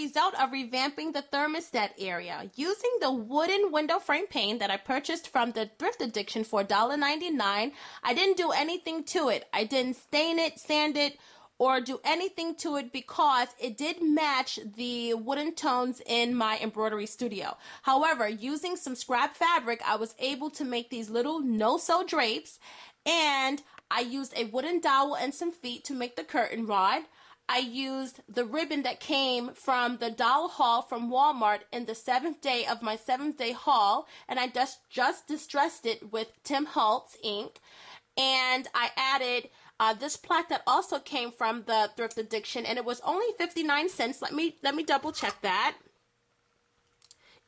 result of revamping the thermostat area. Using the wooden window frame pane that I purchased from the Thrift Addiction for $1.99, I didn't do anything to it. I didn't stain it, sand it, or do anything to it because it did match the wooden tones in my embroidery studio. However, using some scrap fabric, I was able to make these little no-sew drapes, and I used a wooden dowel and some feet to make the curtain rod. I used the ribbon that came from the doll haul from Walmart in the 7th day of my 7th day haul, and I just distressed it with Tim Holtz ink. And I added this plaque that also came from the Thrift Addiction, and it was only 59 cents. Let me double check that.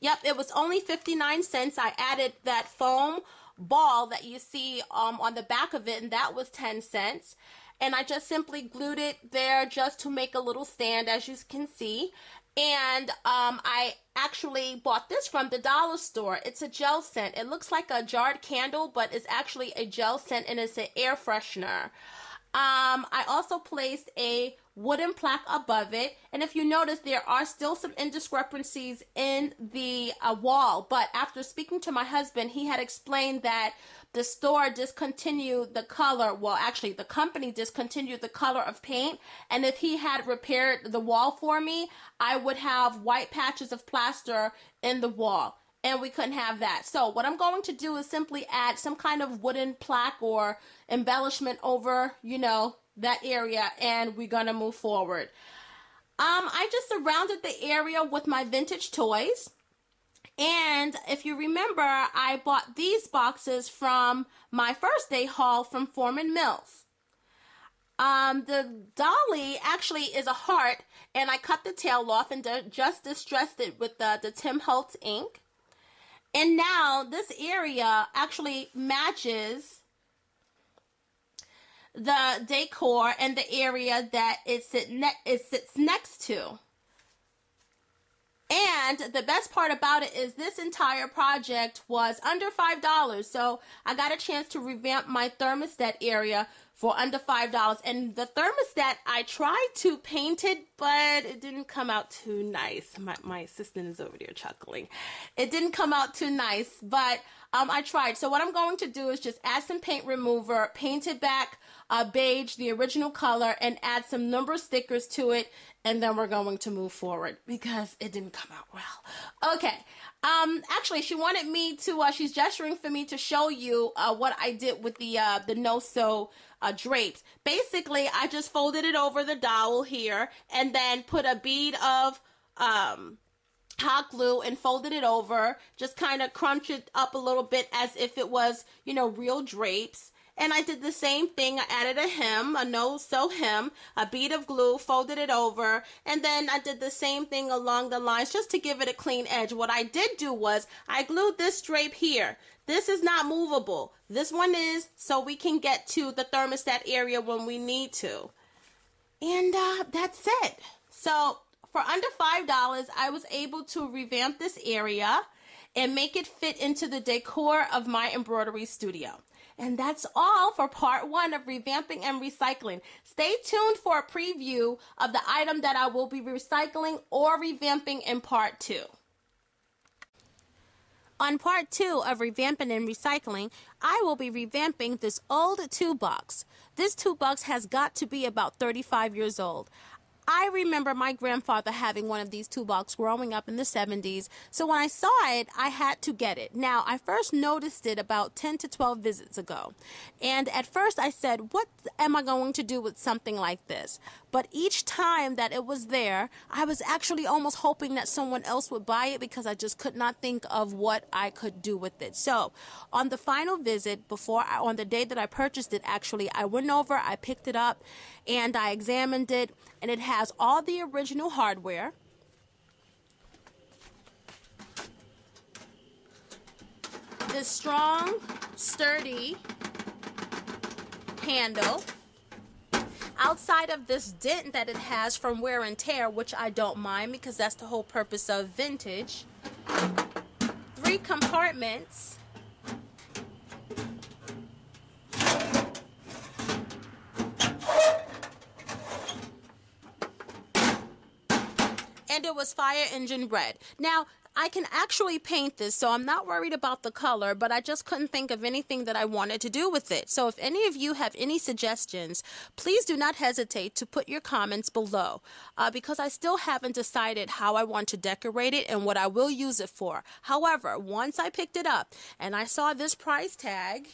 Yep, it was only 59 cents. I added that foam ball that you see on the back of it, and that was 10 cents. And I just simply glued it there just to make a little stand, as you can see. And I actually bought this from the dollar store. It's a gel scent. It looks like a jarred candle, but it's actually a gel scent, and it's an air freshener. I also placed a wooden plaque above it, and if you notice, there are still some indiscrepancies in the wall, but after speaking to my husband, he had explained that the store discontinued the color, well actually the company discontinued the color of paint, and if he had repaired the wall for me, I would have white patches of plaster in the wall. And we couldn't have that. So what I'm going to do is simply add some kind of wooden plaque or embellishment over, you know, that area, and we're going to move forward. I just surrounded the area with my vintage toys. And if you remember, I bought these boxes from my first day haul from Foreman Mills. The dolly actually is a heart, and I cut the tail off and just distressed it with the Tim Holtz ink. And now this area actually matches the decor and the area that it sits next to. And the best part about it is this entire project was under $5. So I got a chance to revamp my thermostat area for under $5. And the thermostat, I tried to paint it, but it didn't come out too nice. My assistant is over there chuckling. It didn't come out too nice, but I tried. So what I'm going to do is just add some paint remover, paint it back beige, the original color, and add some number stickers to it, and then we're going to move forward because it didn't come out well. Okay. Actually, she wanted me to, she's gesturing for me to show you what I did with the no-sew drapes. Basically, I just folded it over the dowel here and then put a bead of hot glue and folded it over, just kind of crunch it up a little bit as if it was, you know, real drapes. And I did the same thing. I added a hem, a no-sew hem, a bead of glue, folded it over, and then I did the same thing along the lines just to give it a clean edge. What I did do was I glued this drape here. This is not movable. This one is, so we can get to the thermostat area when we need to. And that's it. So for under $5, I was able to revamp this area and make it fit into the decor of my embroidery studio. And that's all for part 1 of revamping and recycling. Stay tuned for a preview of the item that I will be recycling or revamping in part 2. On part 2 of revamping and recycling, I will be revamping this old toolbox. This toolbox has got to be about 35 years old. I remember my grandfather having one of these toolboxes growing up in the 70s, so when I saw it, I had to get it. Now, I first noticed it about 10 to 12 visits ago, and at first I said, what am I going to do with something like this? But each time that it was there, I was actually almost hoping that someone else would buy it because I just could not think of what I could do with it. So, on the final visit, on the day that I purchased it, actually, I went over, I picked it up, and I examined it, and it has all the original hardware. This strong, sturdy handle. Outside of this dent that it has from wear and tear, which I don't mind because that's the whole purpose of vintage. 3 compartments. And did was fire engine red. Now, I can actually paint this, so I'm not worried about the color, but I just couldn't think of anything that I wanted to do with it. So if any of you have any suggestions, please do not hesitate to put your comments below, because I still haven't decided how I want to decorate it and what I will use it for. However, once I picked it up and I saw this price tag,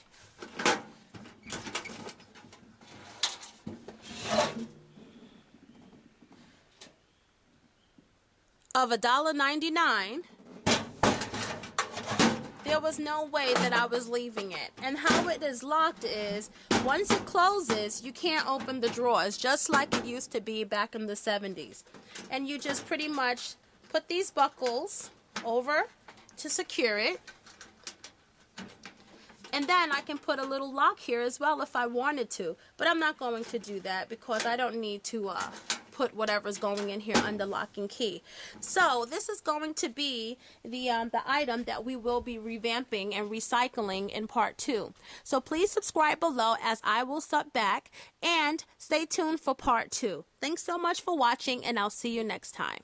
of $1.99, there was no way that I was leaving it. And how it is locked is, once it closes, you can't open the drawers, just like it used to be back in the 70s. And you just pretty much put these buckles over to secure it. And then I can put a little lock here as well if I wanted to. But I'm not going to do that because I don't need to put whatever's going in here under lock and key. So this is going to be the item that we will be revamping and recycling in part 2. So please subscribe below as I will sub back, and stay tuned for part 2. Thanks so much for watching, and I'll see you next time.